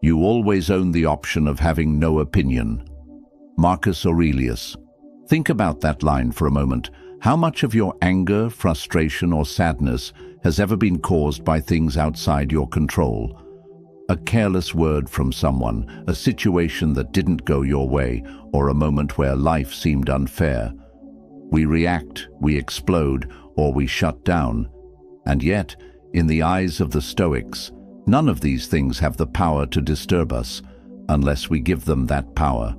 You always own the option of having no opinion. Marcus Aurelius. Think about that line for a moment. How much of your anger, frustration, or sadness has ever been caused by things outside your control? A careless word from someone, a situation that didn't go your way, or a moment where life seemed unfair. We react, we explode, or we shut down. And yet, in the eyes of the Stoics, none of these things have the power to disturb us, unless we give them that power.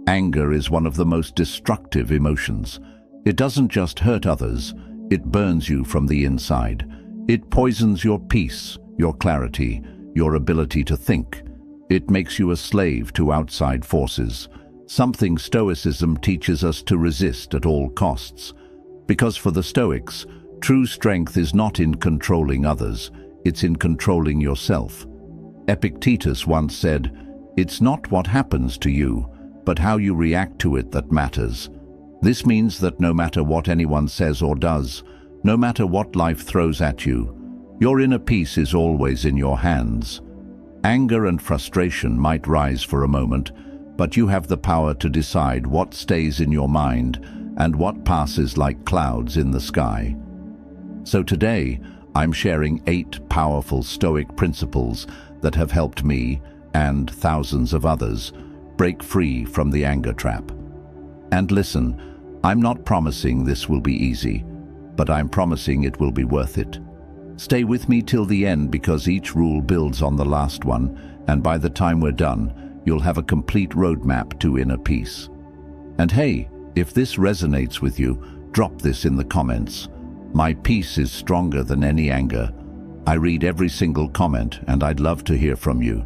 Anger is one of the most destructive emotions. It doesn't just hurt others, it burns you from the inside. It poisons your peace, your clarity, your ability to think. It makes you a slave to outside forces, something Stoicism teaches us to resist at all costs. Because for the Stoics, true strength is not in controlling others, it's in controlling yourself. Epictetus once said, "It's not what happens to you, but how you react to it that matters." This means that no matter what anyone says or does, no matter what life throws at you, your inner peace is always in your hands. Anger and frustration might rise for a moment, but you have the power to decide what stays in your mind and what passes like clouds in the sky. So today, I'm sharing 8 powerful Stoic principles that have helped me, and thousands of others, break free from the anger trap. And listen, I'm not promising this will be easy, but I'm promising it will be worth it. Stay with me till the end because each rule builds on the last one, and by the time we're done, you'll have a complete roadmap to inner peace. And hey, if this resonates with you, drop this in the comments. My peace is stronger than any anger. I read every single comment and I'd love to hear from you.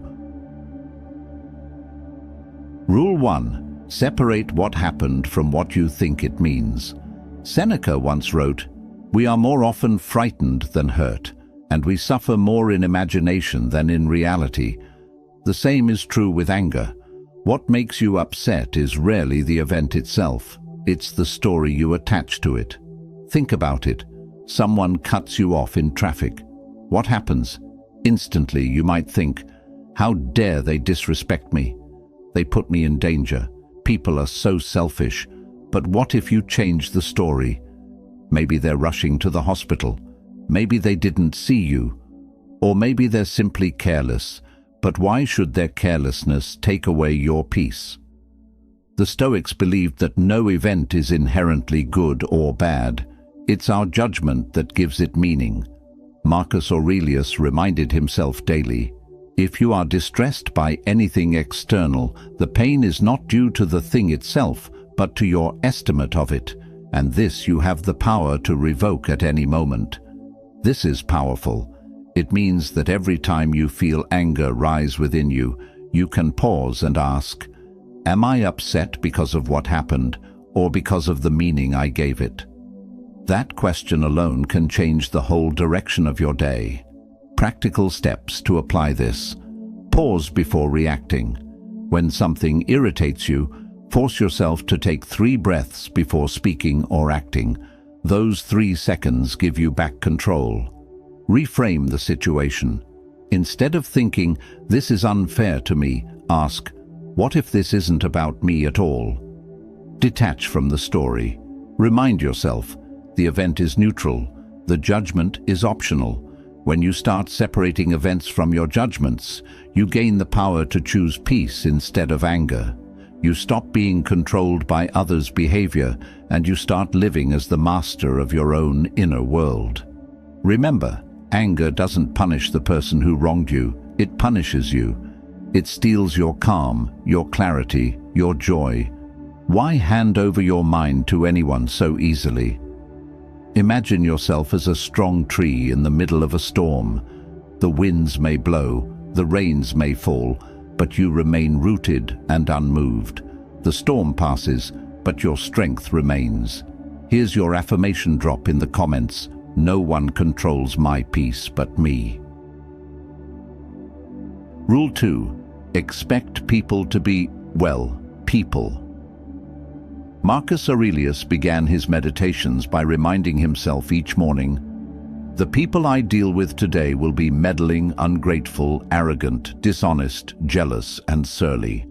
Rule 1. Separate what happened from what you think it means. Seneca once wrote, "We are more often frightened than hurt, and we suffer more in imagination than in reality." The same is true with anger. What makes you upset is rarely the event itself. It's the story you attach to it. Think about it. Someone cuts you off in traffic. What happens? Instantly you might think, "How dare they disrespect me? They put me in danger. People are so selfish." But what if you change the story? Maybe they're rushing to the hospital. Maybe they didn't see you. Or maybe they're simply careless. But why should their carelessness take away your peace? The Stoics believed that no event is inherently good or bad. It's our judgment that gives it meaning. Marcus Aurelius reminded himself daily, "If you are distressed by anything external, the pain is not due to the thing itself, but to your estimate of it, and this you have the power to revoke at any moment." This is powerful. It means that every time you feel anger rise within you, you can pause and ask, "Am I upset because of what happened, or because of the meaning I gave it?" That question alone can change the whole direction of your day. Practical steps to apply this. Pause before reacting. When something irritates you, force yourself to take 3 breaths before speaking or acting. Those 3 seconds give you back control. Reframe the situation. Instead of thinking, "This is unfair to me," ask, "What if this isn't about me at all?" Detach from the story. Remind yourself, the event is neutral, the judgment is optional. When you start separating events from your judgments, you gain the power to choose peace instead of anger. You stop being controlled by others' behavior, and you start living as the master of your own inner world. Remember, anger doesn't punish the person who wronged you, it punishes you. It steals your calm, your clarity, your joy. Why hand over your mind to anyone so easily? Imagine yourself as a strong tree in the middle of a storm. The winds may blow, the rains may fall, but you remain rooted and unmoved. The storm passes, but your strength remains. Here's your affirmation drop in the comments. No one controls my peace but me. Rule 2. Expect people to be, well, people. Marcus Aurelius began his meditations by reminding himself each morning, The people I deal with today will be meddling, ungrateful, arrogant, dishonest, jealous, and surly.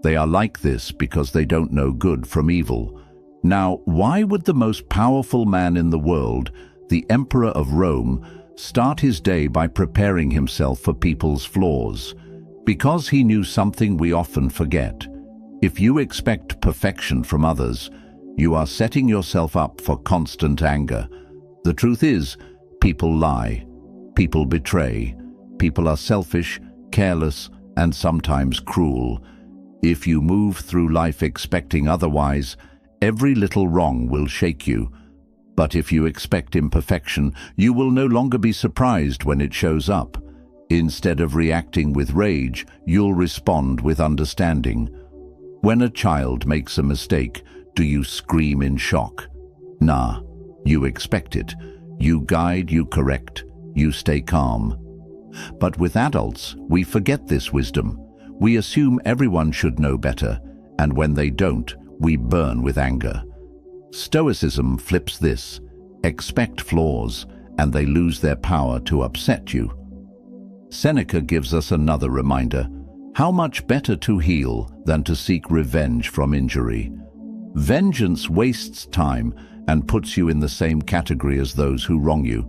They are like this because they don't know good from evil. Now, why would the most powerful man in the world, the Emperor of Rome, start his day by preparing himself for people's flaws? Because he knew something we often forget. If you expect perfection from others, you are setting yourself up for constant anger. The truth is, people lie, people betray, people are selfish, careless, and sometimes cruel. If you move through life expecting otherwise, every little wrong will shake you. But if you expect imperfection, you will no longer be surprised when it shows up. Instead of reacting with rage, you'll respond with understanding. When a child makes a mistake, do you scream in shock? Nah, you expect it. You guide, you correct, you stay calm. But with adults, we forget this wisdom. We assume everyone should know better, and when they don't, we burn with anger. Stoicism flips this. Expect flaws, and they lose their power to upset you. Seneca gives us another reminder. How much better to heal than to seek revenge from injury? Vengeance wastes time and puts you in the same category as those who wrong you.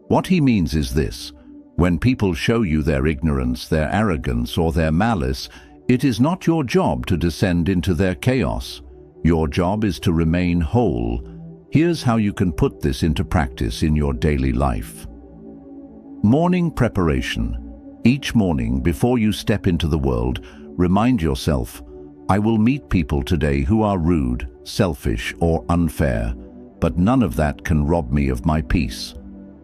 What he means is this: when people show you their ignorance, their arrogance, or their malice, it is not your job to descend into their chaos. Your job is to remain whole. Here's how you can put this into practice in your daily life. Morning preparation. Each morning, before you step into the world, remind yourself, I will meet people today who are rude, selfish, or unfair, but none of that can rob me of my peace.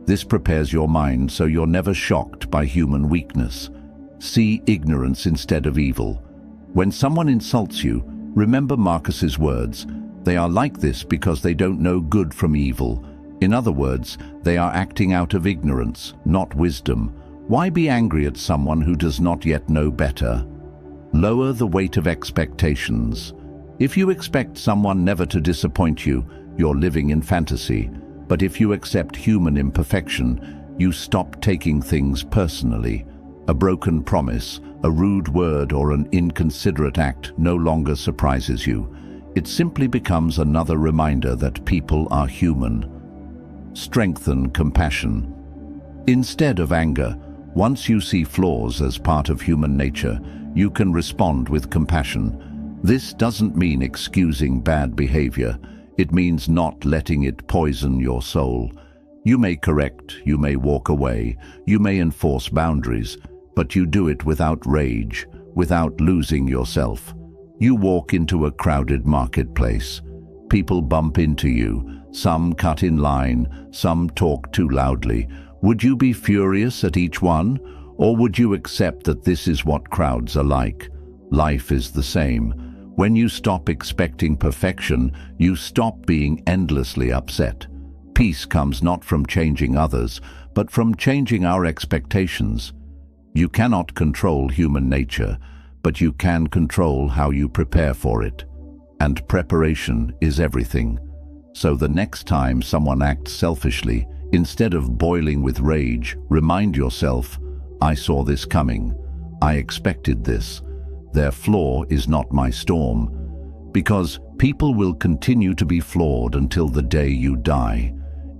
This prepares your mind so you're never shocked by human weakness. See ignorance instead of evil. When someone insults you, remember Marcus's words. They are like this because they don't know good from evil. In other words, they are acting out of ignorance, not wisdom. Why be angry at someone who does not yet know better? Lower the weight of expectations. If you expect someone never to disappoint you, you're living in fantasy. But if you accept human imperfection, you stop taking things personally. A broken promise, a rude word, or an inconsiderate act no longer surprises you. It simply becomes another reminder that people are human. Strengthen compassion. Instead of anger, once you see flaws as part of human nature, you can respond with compassion. This doesn't mean excusing bad behavior. It means not letting it poison your soul. You may correct, you may walk away, you may enforce boundaries, but you do it without rage, without losing yourself. You walk into a crowded marketplace. People bump into you. Some cut in line, some talk too loudly. Would you be furious at each one, or would you accept that this is what crowds are like? Life is the same. When you stop expecting perfection, you stop being endlessly upset. Peace comes not from changing others, but from changing our expectations. You cannot control human nature, but you can control how you prepare for it. And preparation is everything. So the next time someone acts selfishly, instead of boiling with rage, remind yourself, I saw this coming. I expected this. Their flaw is not my storm. Because people will continue to be flawed until the day you die.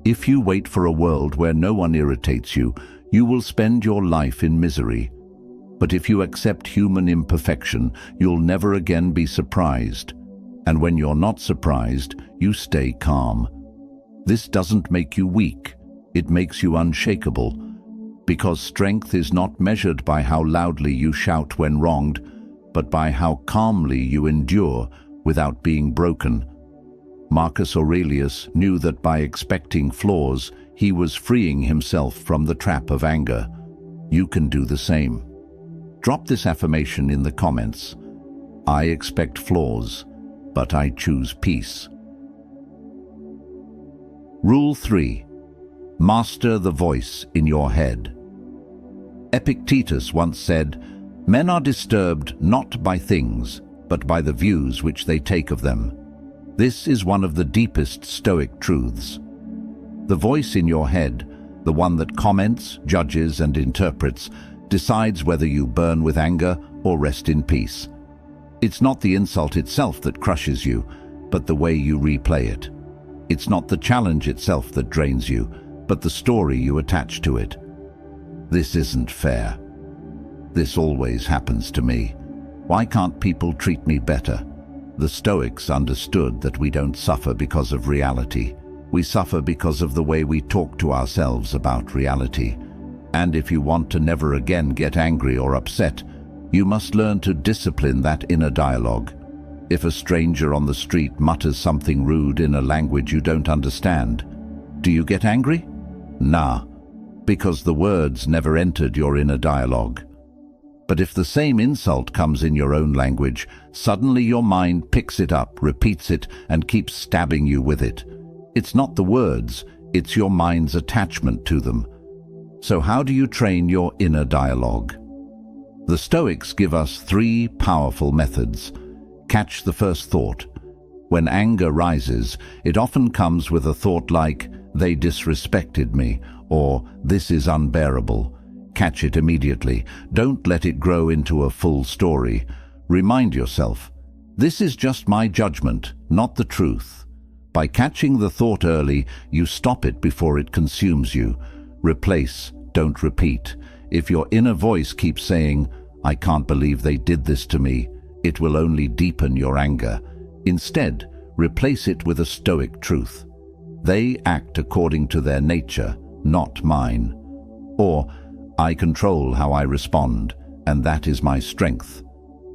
If you wait for a world where no one irritates you, you will spend your life in misery. But if you accept human imperfection, you'll never again be surprised. And when you're not surprised, you stay calm. This doesn't make you weak. It makes you unshakable. Because strength is not measured by how loudly you shout when wronged, but by how calmly you endure without being broken. Marcus Aurelius knew that by expecting flaws, he was freeing himself from the trap of anger. You can do the same. Drop this affirmation in the comments. I expect flaws, but I choose peace. Rule 3. Master the voice in your head. Epictetus once said, men are disturbed not by things, but by the views which they take of them. This is one of the deepest Stoic truths. The voice in your head, the one that comments, judges, and interprets, decides whether you burn with anger or rest in peace. It's not the insult itself that crushes you, but the way you replay it. It's not the challenge itself that drains you, but the story you attach to it. This isn't fair. This always happens to me. Why can't people treat me better? The Stoics understood that we don't suffer because of reality. We suffer because of the way we talk to ourselves about reality. And if you want to never again get angry or upset, you must learn to discipline that inner dialogue. If a stranger on the street mutters something rude in a language you don't understand, do you get angry? Nah, because the words never entered your inner dialogue. But if the same insult comes in your own language, suddenly your mind picks it up, repeats it, and keeps stabbing you with it. It's not the words, it's your mind's attachment to them. So how do you train your inner dialogue? The Stoics give us 3 powerful methods. Catch the first thought. When anger rises, it often comes with a thought like, "They disrespected me," or "This is unbearable." Catch it immediately. Don't let it grow into a full story. Remind yourself, this is just my judgment, not the truth. By catching the thought early, you stop it before it consumes you. Replace, don't repeat. If your inner voice keeps saying, "I can't believe they did this to me," it will only deepen your anger. Instead, replace it with a Stoic truth. They act according to their nature, not mine. Or, I control how I respond, and that is my strength.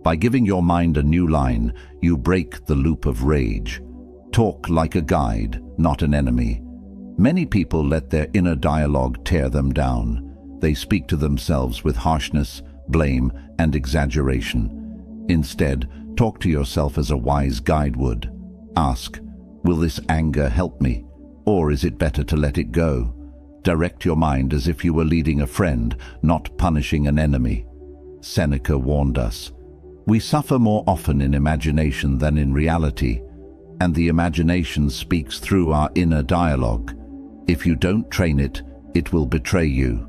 By giving your mind a new line, you break the loop of rage. Talk like a guide, not an enemy. Many people let their inner dialogue tear them down. They speak to themselves with harshness, blame, and exaggeration. Instead, talk to yourself as a wise guide would. Ask, will this anger help me? Or is it better to let it go? Direct your mind as if you were leading a friend, not punishing an enemy. Seneca warned us, we suffer more often in imagination than in reality, and the imagination speaks through our inner dialogue. If you don't train it, it will betray you.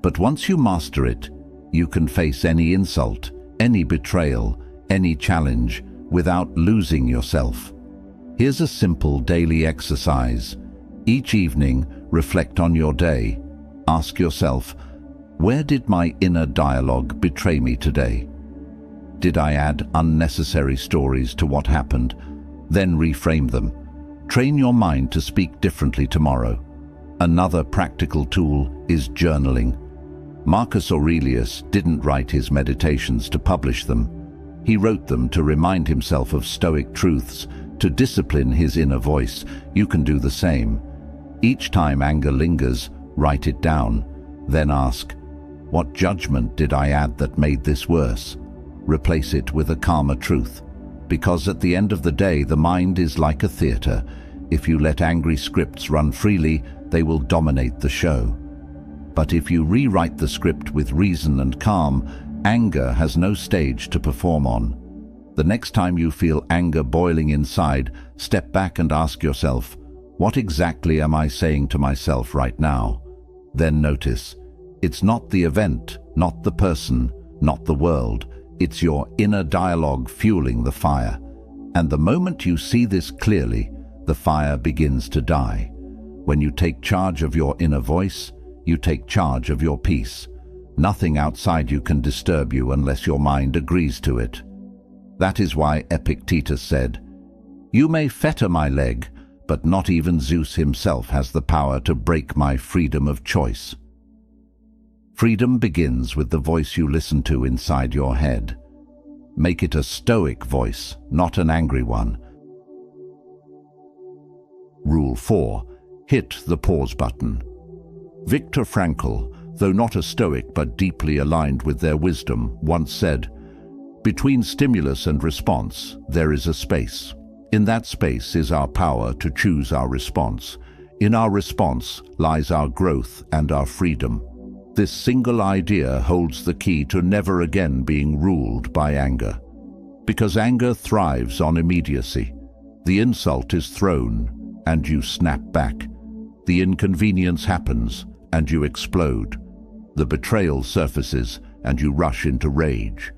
But once you master it, you can face any insult, any betrayal, any challenge, without losing yourself. Here's a simple daily exercise. Each evening, reflect on your day. Ask yourself, where did my inner dialogue betray me today? Did I add unnecessary stories to what happened? Then reframe them. Train your mind to speak differently tomorrow. Another practical tool is journaling. Marcus Aurelius didn't write his meditations to publish them. He wrote them to remind himself of Stoic truths, to discipline his inner voice. You can do the same. Each time anger lingers, write it down. Then ask, what judgment did I add that made this worse? Replace it with a calmer truth. Because at the end of the day, the mind is like a theater. If you let angry scripts run freely, they will dominate the show. But if you rewrite the script with reason and calm, anger has no stage to perform on. The next time you feel anger boiling inside, step back and ask yourself, what exactly am I saying to myself right now? Then notice, it's not the event, not the person, not the world. It's your inner dialogue fueling the fire. And the moment you see this clearly, the fire begins to die. When you take charge of your inner voice, you take charge of your peace. Nothing outside you can disturb you unless your mind agrees to it. That is why Epictetus said, "You may fetter my leg, but not even Zeus himself has the power to break my freedom of choice." Freedom begins with the voice you listen to inside your head. Make it a Stoic voice, not an angry one. Rule 4. Hit the pause button. Viktor Frankl, though not a Stoic but deeply aligned with their wisdom, once said, "Between stimulus and response, there is a space. In that space is our power to choose our response. In our response lies our growth and our freedom." This single idea holds the key to never again being ruled by anger. Because anger thrives on immediacy. The insult is thrown, and you snap back. The inconvenience happens, and you explode. The betrayal surfaces, and you rush into rage.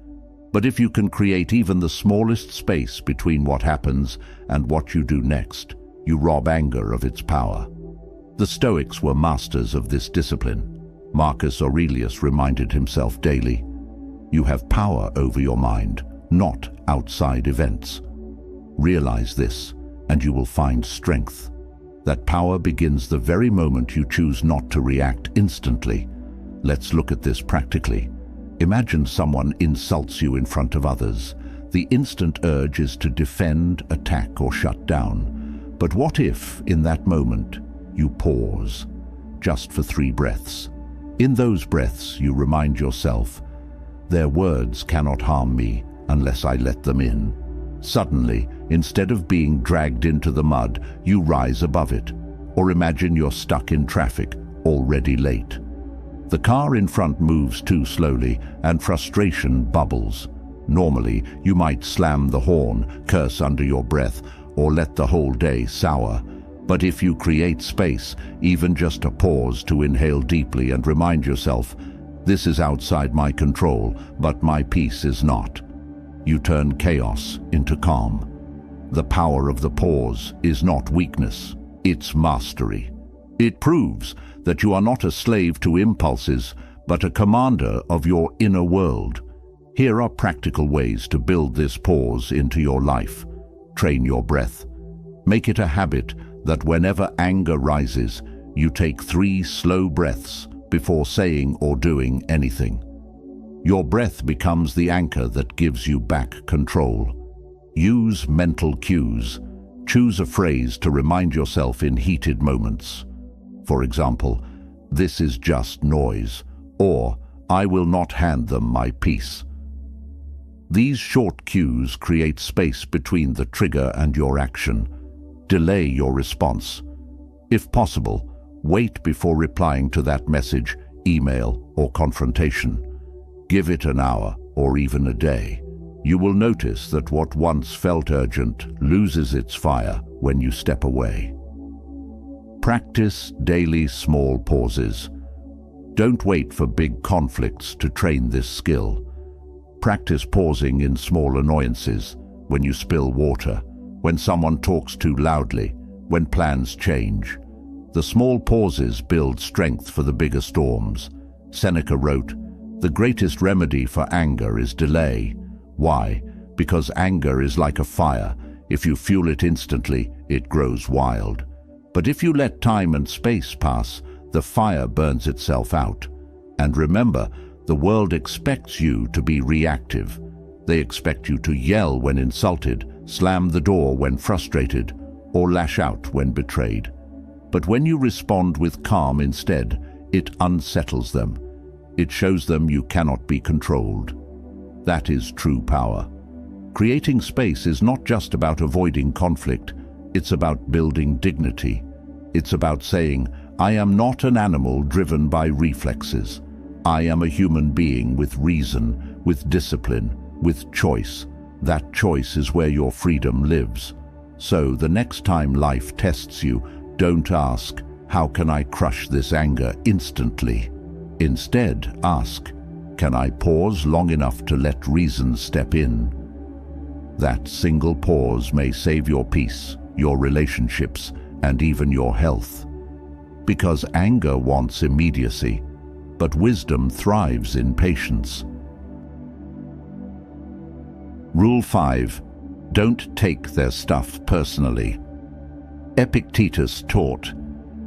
But if you can create even the smallest space between what happens and what you do next, you rob anger of its power. The Stoics were masters of this discipline. Marcus Aurelius reminded himself daily, "You have power over your mind, not outside events." Realize this, and you will find strength. That power begins the very moment you choose not to react instantly. Let's look at this practically. Imagine someone insults you in front of others. The instant urge is to defend, attack, or shut down. But what if, in that moment, you pause, just for 3 breaths? In those breaths, you remind yourself, "Their words cannot harm me unless I let them in." Suddenly, instead of being dragged into the mud, you rise above it. Or imagine you're stuck in traffic, already late. The car in front moves too slowly, and frustration bubbles. Normally, you might slam the horn, curse under your breath, or let the whole day sour. But if you create space, even just a pause to inhale deeply and remind yourself, "This is outside my control, but my peace is not," you turn chaos into calm. The power of the pause is not weakness, it's mastery. It proves that you are not a slave to impulses, but a commander of your inner world. Here are practical ways to build this pause into your life. Train your breath. Make it a habit that whenever anger rises, you take 3 slow breaths before saying or doing anything. Your breath becomes the anchor that gives you back control. Use mental cues. Choose a phrase to remind yourself in heated moments. For example, "This is just noise," or "I will not hand them my peace." These short cues create space between the trigger and your action. Delay your response. If possible, wait before replying to that message, email, or confrontation. Give it an hour or even a day. You will notice that what once felt urgent loses its fire when you step away. Practice daily small pauses. Don't wait for big conflicts to train this skill. Practice pausing in small annoyances, when you spill water, when someone talks too loudly, when plans change. The small pauses build strength for the bigger storms. Seneca wrote, "The greatest remedy for anger is delay." Why? Because anger is like a fire. If you fuel it instantly, it grows wild. But if you let time and space pass, the fire burns itself out. And remember, the world expects you to be reactive. They expect you to yell when insulted, slam the door when frustrated, or lash out when betrayed. But when you respond with calm instead, it unsettles them. It shows them you cannot be controlled. That is true power. Creating space is not just about avoiding conflict, it's about building dignity. It's about saying, "I am not an animal driven by reflexes. I am a human being with reason, with discipline, with choice. That choice is where your freedom lives." So the next time life tests you, don't ask, "How can I crush this anger instantly?" Instead, ask, "Can I pause long enough to let reason step in?" That single pause may save your peace, your relationships, and even your health. Because anger wants immediacy, but wisdom thrives in patience. Rule 5. Don't take their stuff personally. Epictetus taught,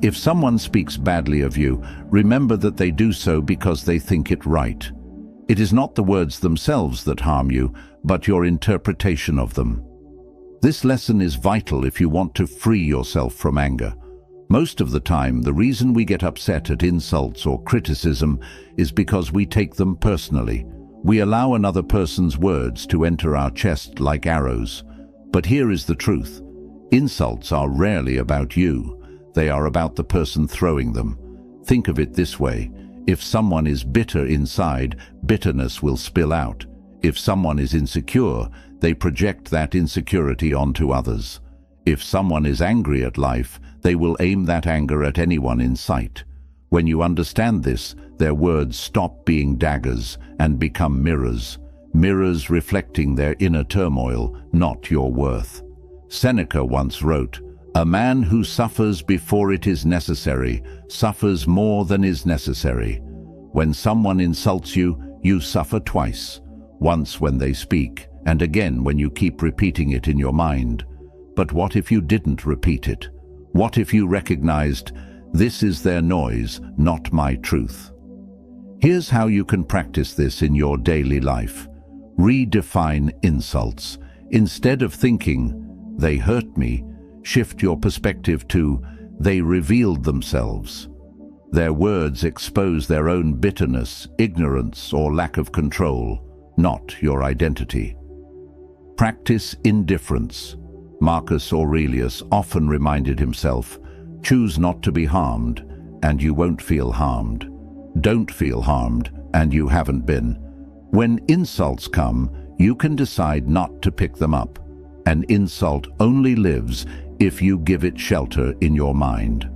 "If someone speaks badly of you, remember that they do so because they think it right. It is not the words themselves that harm you, but your interpretation of them." This lesson is vital if you want to free yourself from anger. Most of the time, the reason we get upset at insults or criticism is because we take them personally. We allow another person's words to enter our chest like arrows. But here is the truth. Insults are rarely about you. They are about the person throwing them. Think of it this way. If someone is bitter inside, bitterness will spill out. If someone is insecure, they project that insecurity onto others. If someone is angry at life, they will aim that anger at anyone in sight. When you understand this, their words stop being daggers and become mirrors, mirrors reflecting their inner turmoil, not your worth. Seneca once wrote, "A man who suffers before it is necessary suffers more than is necessary." When someone insults you, you suffer twice, once when they speak, and again when you keep repeating it in your mind. But what if you didn't repeat it? What if you recognized, this is their noise, not my truth? Here's how you can practice this in your daily life. Redefine insults. Instead of thinking, they hurt me, shift your perspective to, they revealed themselves. Their words expose their own bitterness, ignorance, or lack of control, not your identity. Practice indifference. Marcus Aurelius often reminded himself, choose not to be harmed, and you won't feel harmed. Don't feel harmed, and you haven't been. When insults come, you can decide not to pick them up. An insult only lives if you give it shelter in your mind.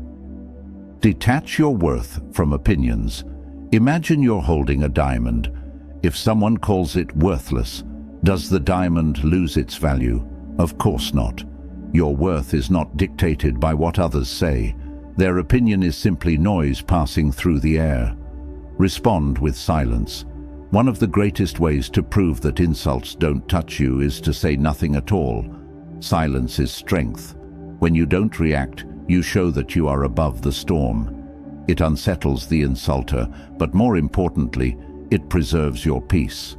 Detach your worth from opinions. Imagine you're holding a diamond. If someone calls it worthless, does the diamond lose its value? Of course not. Your worth is not dictated by what others say. Their opinion is simply noise passing through the air. Respond with silence. One of the greatest ways to prove that insults don't touch you is to say nothing at all. Silence is strength. When you don't react, you show that you are above the storm. It unsettles the insulter, but more importantly, it preserves your peace.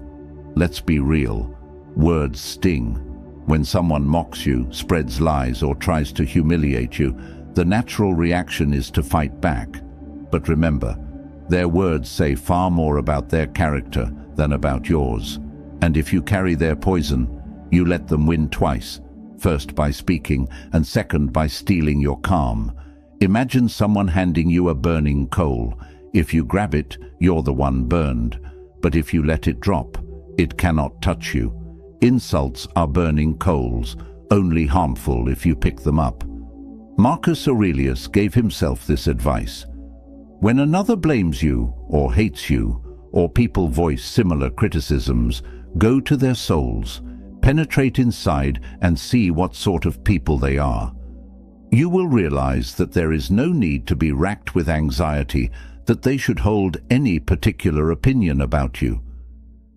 Let's be real. Words sting. When someone mocks you, spreads lies, or tries to humiliate you, the natural reaction is to fight back. But remember, their words say far more about their character than about yours. And if you carry their poison, you let them win twice. First by speaking, and second by stealing your calm. Imagine someone handing you a burning coal. If you grab it, you're the one burned. But if you let it drop, it cannot touch you. Insults are burning coals, only harmful if you pick them up. Marcus Aurelius gave himself this advice. When another blames you, or hates you, or people voice similar criticisms, go to their souls. Penetrate inside and see what sort of people they are. You will realize that there is no need to be racked with anxiety that they should hold any particular opinion about you.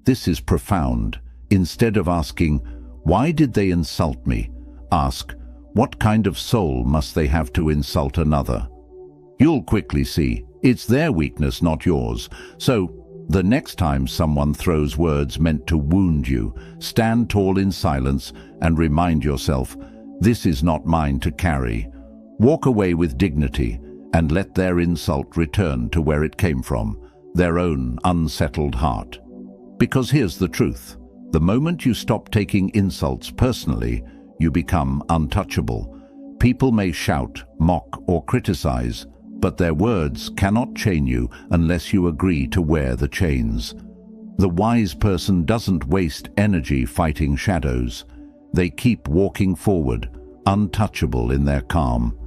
This is profound. Instead of asking, why did they insult me? Ask, what kind of soul must they have to insult another? You'll quickly see, it's their weakness, not yours. So, the next time someone throws words meant to wound you, stand tall in silence and remind yourself, this is not mine to carry. Walk away with dignity and let their insult return to where it came from, their own unsettled heart. Because here's the truth. The moment you stop taking insults personally, you become untouchable. People may shout, mock, or criticize, but their words cannot chain you unless you agree to wear the chains. The wise person doesn't waste energy fighting shadows. They keep walking forward, untouchable in their calm.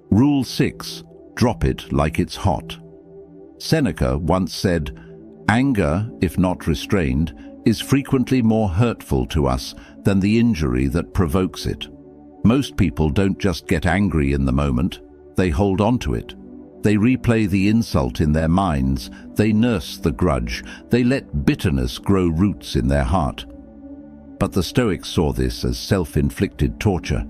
Rule 6. Drop it like it's hot. Seneca once said, anger, if not restrained, is frequently more hurtful to us than the injury that provokes it. Most people don't just get angry in the moment, they hold on to it. They replay the insult in their minds, they nurse the grudge, they let bitterness grow roots in their heart. But the Stoics saw this as self-inflicted torture.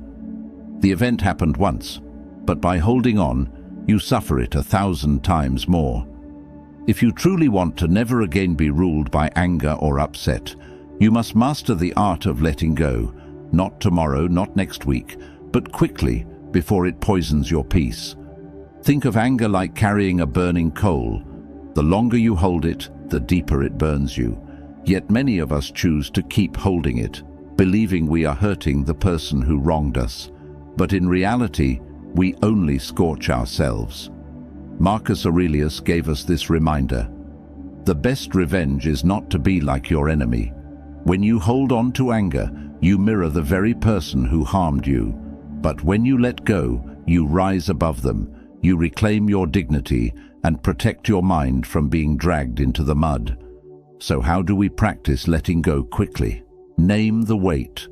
The event happened once, but by holding on, you suffer it 1,000 times more. If you truly want to never again be ruled by anger or upset, you must master the art of letting go. Not tomorrow, not next week, but quickly before it poisons your peace. Think of anger like carrying a burning coal. The longer you hold it, the deeper it burns you. Yet many of us choose to keep holding it, believing we are hurting the person who wronged us. But in reality, we only scorch ourselves. Marcus Aurelius gave us this reminder. The best revenge is not to be like your enemy. When you hold on to anger, you mirror the very person who harmed you. But when you let go, You rise above them, you reclaim your dignity and protect your mind from being dragged into the mud. So how do we practice letting go quickly? Name the weight.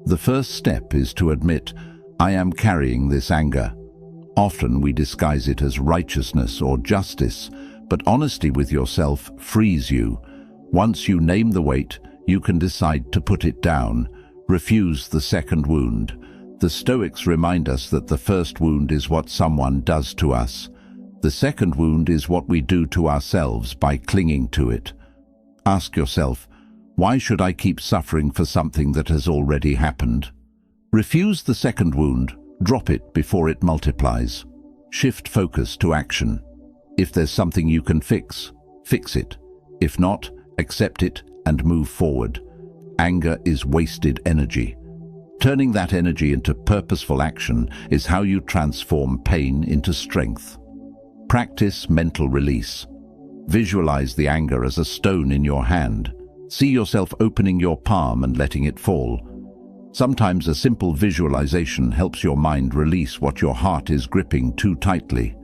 The first step is to admit, I am carrying this anger. Often we disguise it as righteousness or justice, but honesty with yourself frees you. Once you name the weight, you can decide to put it down. Refuse the second wound. The Stoics remind us that the first wound is what someone does to us. The second wound is what we do to ourselves by clinging to it. Ask yourself, why should I keep suffering for something that has already happened? Refuse the second wound. Drop it before it multiplies. Shift focus to action. If there's something you can fix, fix it. If not, accept it and move forward. Anger is wasted energy. Turning that energy into purposeful action is how you transform pain into strength. Practice mental release. Visualize the anger as a stone in your hand. See yourself opening your palm and letting it fall. Sometimes a simple visualization helps your mind release what your heart is gripping too tightly.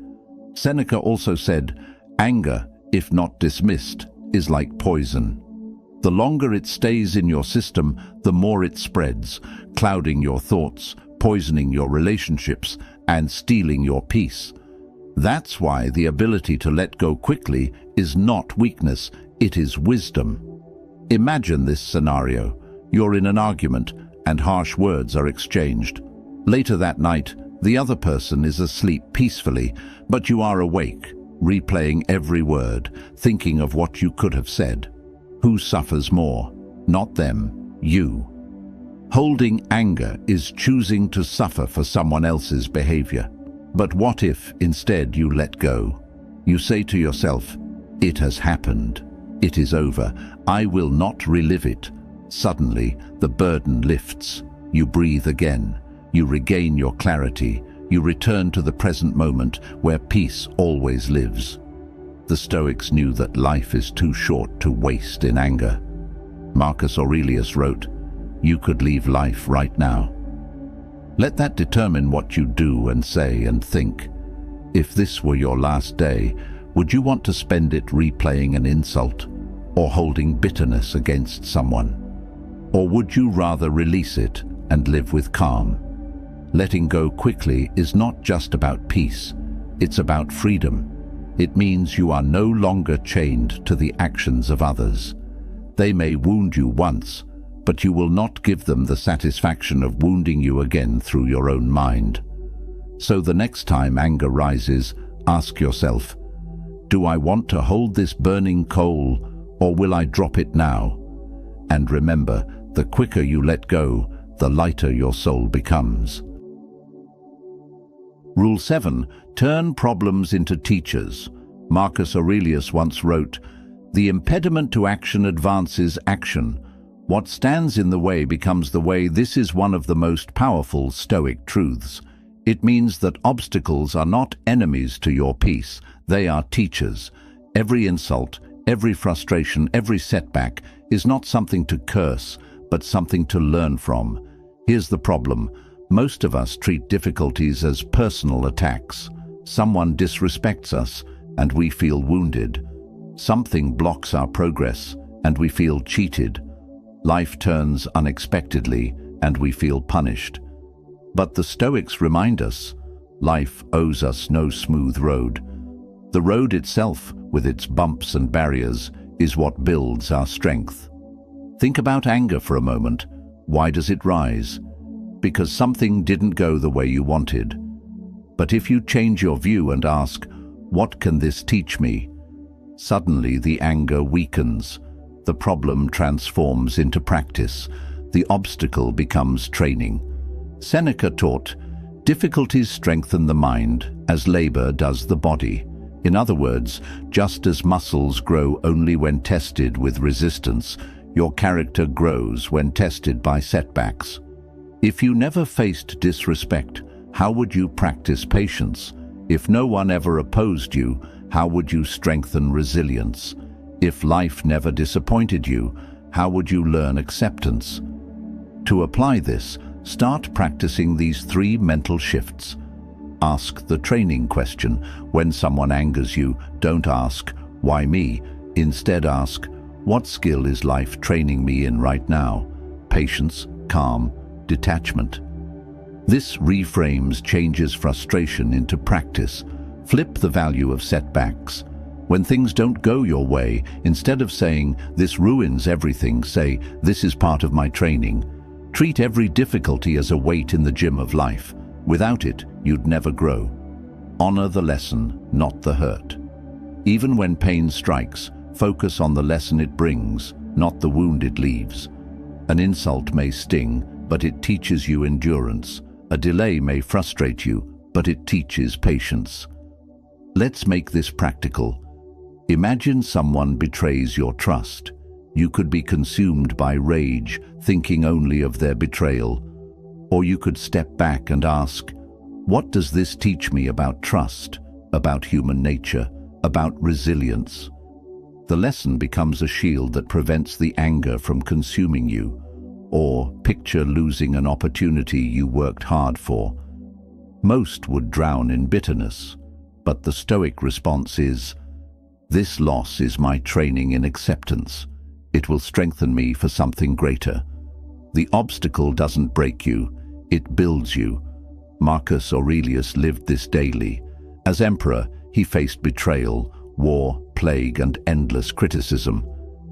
Seneca also said, anger, if not dismissed, is like poison. The longer it stays in your system, the more it spreads, clouding your thoughts, poisoning your relationships, and stealing your peace. That's why the ability to let go quickly is not weakness, it is wisdom. Imagine this scenario. You're in an argument and harsh words are exchanged. Later that night, the other person is asleep peacefully, but you are awake, replaying every word, thinking of what you could have said. Who suffers more? Not them, you. Holding anger is choosing to suffer for someone else's behavior. But what if, instead, you let go? You say to yourself, it has happened. It is over. I will not relive it. Suddenly, the burden lifts. You breathe again. You regain your clarity. You return to the present moment where peace always lives. The Stoics knew that life is too short to waste in anger. Marcus Aurelius wrote, "You could leave life right now." Let that determine what you do and say and think. If this were your last day, would you want to spend it replaying an insult or holding bitterness against someone? Or would you rather release it and live with calm? Letting go quickly is not just about peace, it's about freedom. It means you are no longer chained to the actions of others. They may wound you once, but you will not give them the satisfaction of wounding you again through your own mind. So the next time anger rises, ask yourself, do I want to hold this burning coal, or will I drop it now? And remember, the quicker you let go, the lighter your soul becomes. Rule 7. Turn problems into teachers. Marcus Aurelius once wrote, "The impediment to action advances action. What stands in the way becomes the way." This is one of the most powerful Stoic truths. It means that obstacles are not enemies to your peace, they are teachers. Every insult, every frustration, every setback is not something to curse, but something to learn from. Here's the problem. Most of us treat difficulties as personal attacks. Someone disrespects us, and we feel wounded. Something blocks our progress, and we feel cheated. Life turns unexpectedly, and we feel punished. But the Stoics remind us, life owes us no smooth road. The road itself, with its bumps and barriers, is what builds our strength. Think about anger for a moment. Why does it rise? Because something didn't go the way you wanted. But if you change your view and ask, what can this teach me? Suddenly the anger weakens. The problem transforms into practice. The obstacle becomes training. Seneca taught, difficulties strengthen the mind as labor does the body. In other words, just as muscles grow only when tested with resistance, your character grows when tested by setbacks. If you never faced disrespect, how would you practice patience? If no one ever opposed you, how would you strengthen resilience? If life never disappointed you, how would you learn acceptance? To apply this, start practicing these 3 mental shifts. Ask the training question. When someone angers you, don't ask, "Why me?" Instead ask, "What skill is life training me in right now?" Patience, calm, detachment. This reframes changes frustration into practice. Flip the value of setbacks. When things don't go your way, instead of saying, "This ruins everything," say, "This is part of my training." Treat every difficulty as a weight in the gym of life. Without it, you'd never grow. Honor the lesson, not the hurt. Even when pain strikes, focus on the lesson it brings, not the wound it leaves. An insult may sting, but it teaches you endurance. A delay may frustrate you, but it teaches patience. Let's make this practical. Imagine someone betrays your trust. You could be consumed by rage, thinking only of their betrayal. Or you could step back and ask, what does this teach me about trust, about human nature, about resilience? The lesson becomes a shield that prevents the anger from consuming you. Or picture losing an opportunity you worked hard for. Most would drown in bitterness, but the Stoic response is, "This loss is my training in acceptance. It will strengthen me for something greater." The obstacle doesn't break you, it builds you. Marcus Aurelius lived this daily. As emperor, he faced betrayal, war, plague, and endless criticism.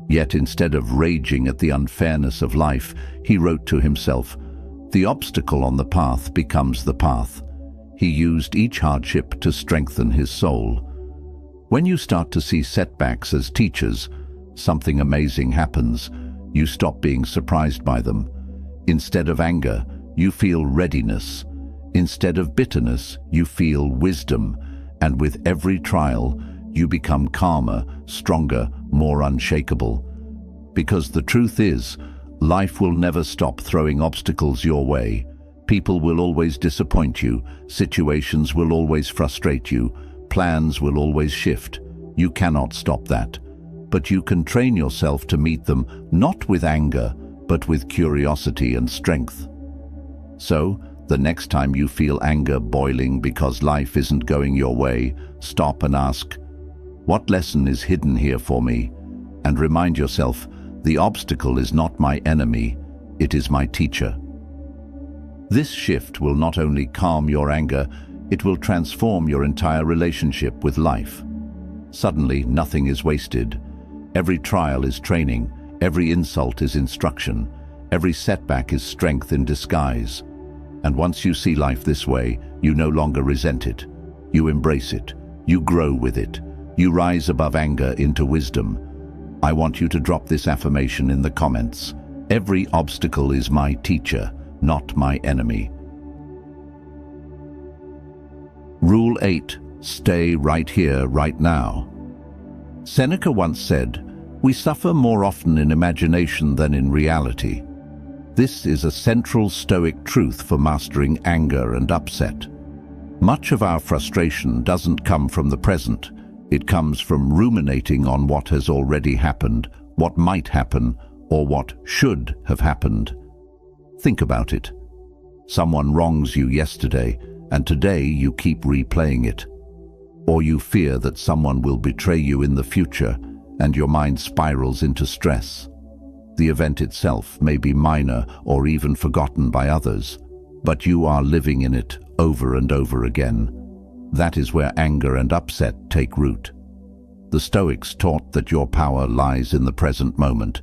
Yet instead of raging at the unfairness of life, he wrote to himself, "The obstacle on the path becomes the path." He used each hardship to strengthen his soul. When you start to see setbacks as teachers, something amazing happens. You stop being surprised by them. Instead of anger, you feel readiness. Instead of bitterness, you feel wisdom. And with every trial, you become calmer, stronger, more unshakable. Because the truth is, life will never stop throwing obstacles your way. People will always disappoint you. Situations will always frustrate you. Plans will always shift. You cannot stop that. But you can train yourself to meet them, not with anger, but with curiosity and strength. So, the next time you feel anger boiling because life isn't going your way, stop and ask, "What lesson is hidden here for me?" And remind yourself, the obstacle is not my enemy, it is my teacher. This shift will not only calm your anger, it will transform your entire relationship with life. Suddenly, nothing is wasted. Every trial is training, every insult is instruction, every setback is strength in disguise. And once you see life this way, you no longer resent it. You embrace it. You grow with it. You rise above anger into wisdom. I want you to drop this affirmation in the comments. Every obstacle is my teacher, not my enemy. Rule 8. Stay right here, right now. Seneca once said, "We suffer more often in imagination than in reality." This is a central Stoic truth for mastering anger and upset. Much of our frustration doesn't come from the present. It comes from ruminating on what has already happened, what might happen, or what should have happened. Think about it. Someone wrongs you yesterday, and today you keep replaying it. Or you fear that someone will betray you in the future, and your mind spirals into stress. The event itself may be minor or even forgotten by others, but you are living in it over and over again. That is where anger and upset take root. The Stoics taught that your power lies in the present moment.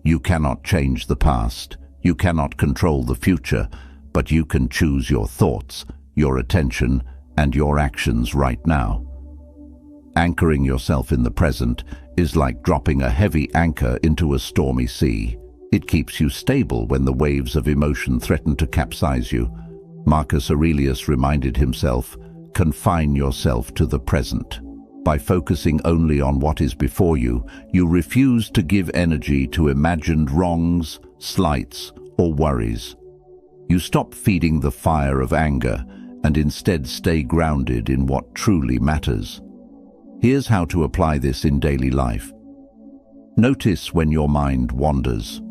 You cannot change the past, you cannot control the future, but you can choose your thoughts, your attention, and your actions right now. Anchoring yourself in the present is like dropping a heavy anchor into a stormy sea. It keeps you stable when the waves of emotion threaten to capsize you. Marcus Aurelius reminded himself, "Confine yourself to the present." By focusing only on what is before you, you refuse to give energy to imagined wrongs, slights, or worries. You stop feeding the fire of anger and instead stay grounded in what truly matters. Here's how to apply this in daily life. Notice when your mind wanders.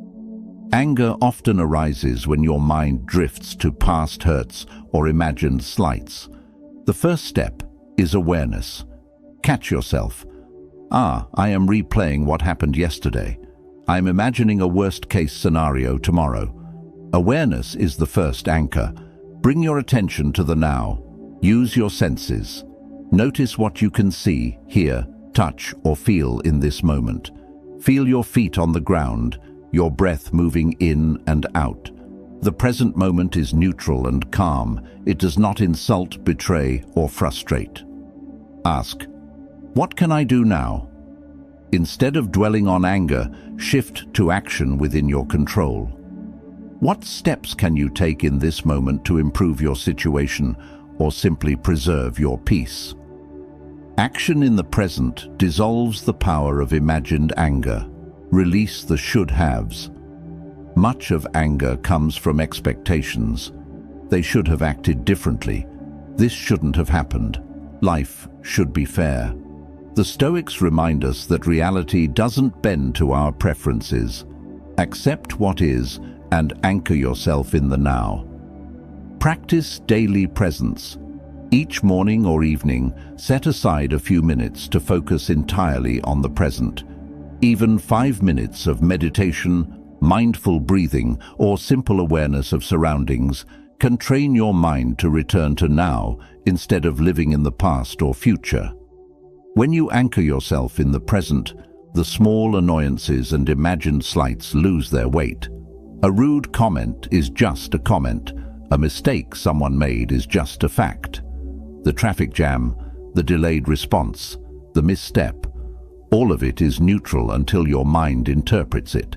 Anger often arises when your mind drifts to past hurts or imagined slights. The first step is awareness. Catch yourself. I am replaying what happened yesterday. I am imagining a worst-case scenario tomorrow. Awareness is the first anchor. Bring your attention to the now. Use your senses. Notice what you can see, hear, touch, or feel in this moment. Feel your feet on the ground, your breath moving in and out. The present moment is neutral and calm. It does not insult, betray, or frustrate. Ask, what can I do now? Instead of dwelling on anger, shift to action within your control. What steps can you take in this moment to improve your situation or simply preserve your peace? Action in the present dissolves the power of imagined anger. Release the should-haves. Much of anger comes from expectations. They should have acted differently. This shouldn't have happened. Life should be fair. The Stoics remind us that reality doesn't bend to our preferences. Accept what is and anchor yourself in the now. Practice daily presence. Each morning or evening, set aside a few minutes to focus entirely on the present. Even 5 minutes of meditation, mindful breathing, or simple awareness of surroundings can train your mind to return to now instead of living in the past or future. When you anchor yourself in the present, the small annoyances and imagined slights lose their weight. A rude comment is just a comment. A mistake someone made is just a fact. The traffic jam, the delayed response, the misstep, all of it is neutral until your mind interprets it.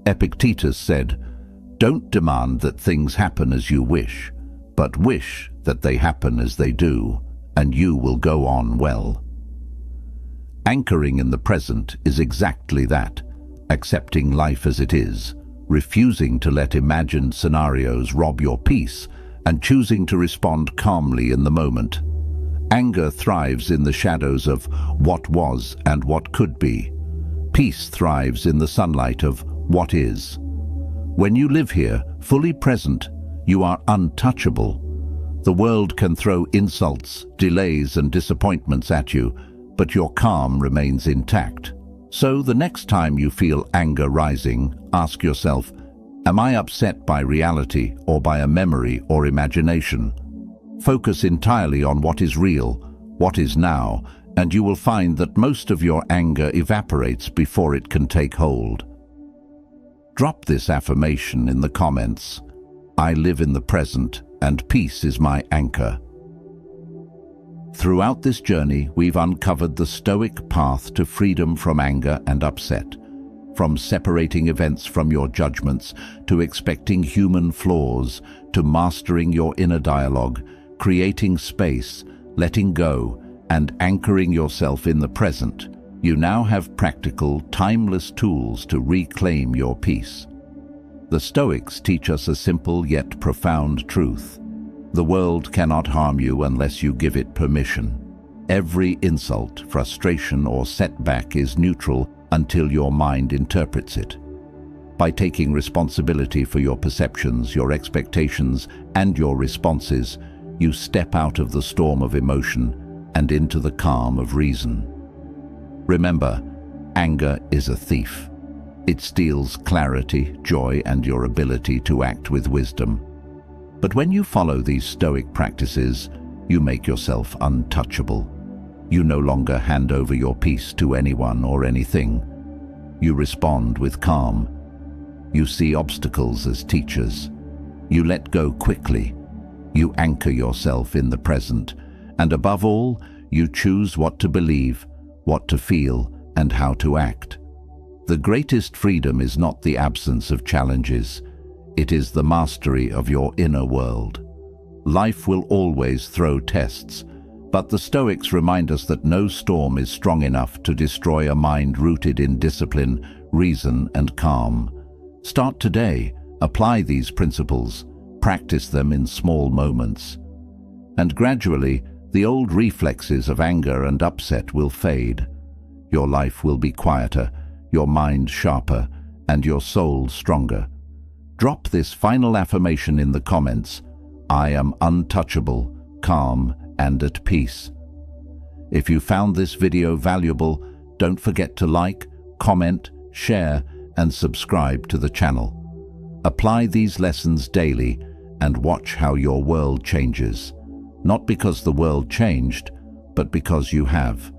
Epictetus said, "Don't demand that things happen as you wish, but wish that they happen as they do, and you will go on well." Anchoring in the present is exactly that, accepting life as it is, refusing to let imagined scenarios rob your peace, and choosing to respond calmly in the moment. Anger thrives in the shadows of what was and what could be. Peace thrives in the sunlight of what is. When you live here, fully present, you are untouchable. The world can throw insults, delays, and disappointments at you, but your calm remains intact. So the next time you feel anger rising, ask yourself, am I upset by reality or by a memory or imagination? Focus entirely on what is real, what is now, and you will find that most of your anger evaporates before it can take hold. Drop this affirmation in the comments. I live in the present, and peace is my anchor. Throughout this journey, we've uncovered the Stoic path to freedom from anger and upset. From separating events from your judgments, to expecting human flaws, to mastering your inner dialogue, creating space, letting go, and anchoring yourself in the present, you now have practical, timeless tools to reclaim your peace. The Stoics teach us a simple yet profound truth. The world cannot harm you unless you give it permission. Every insult, frustration, or setback is neutral until your mind interprets it. By taking responsibility for your perceptions, your expectations, and your responses, you step out of the storm of emotion and into the calm of reason. Remember, anger is a thief. It steals clarity, joy, and your ability to act with wisdom. But when you follow these Stoic practices, you make yourself untouchable. You no longer hand over your peace to anyone or anything. You respond with calm. You see obstacles as teachers. You let go quickly. You anchor yourself in the present. And above all, you choose what to believe, what to feel, and how to act. The greatest freedom is not the absence of challenges. It is the mastery of your inner world. Life will always throw tests, but the Stoics remind us that no storm is strong enough to destroy a mind rooted in discipline, reason, and calm. Start today. Apply these principles. Practice them in small moments. And gradually, the old reflexes of anger and upset will fade. Your life will be quieter, your mind sharper, and your soul stronger. Drop this final affirmation in the comments. I am untouchable, calm, and at peace. If you found this video valuable, don't forget to like, comment, share, and subscribe to the channel. Apply these lessons daily and watch how your world changes. Not because the world changed, but because you have.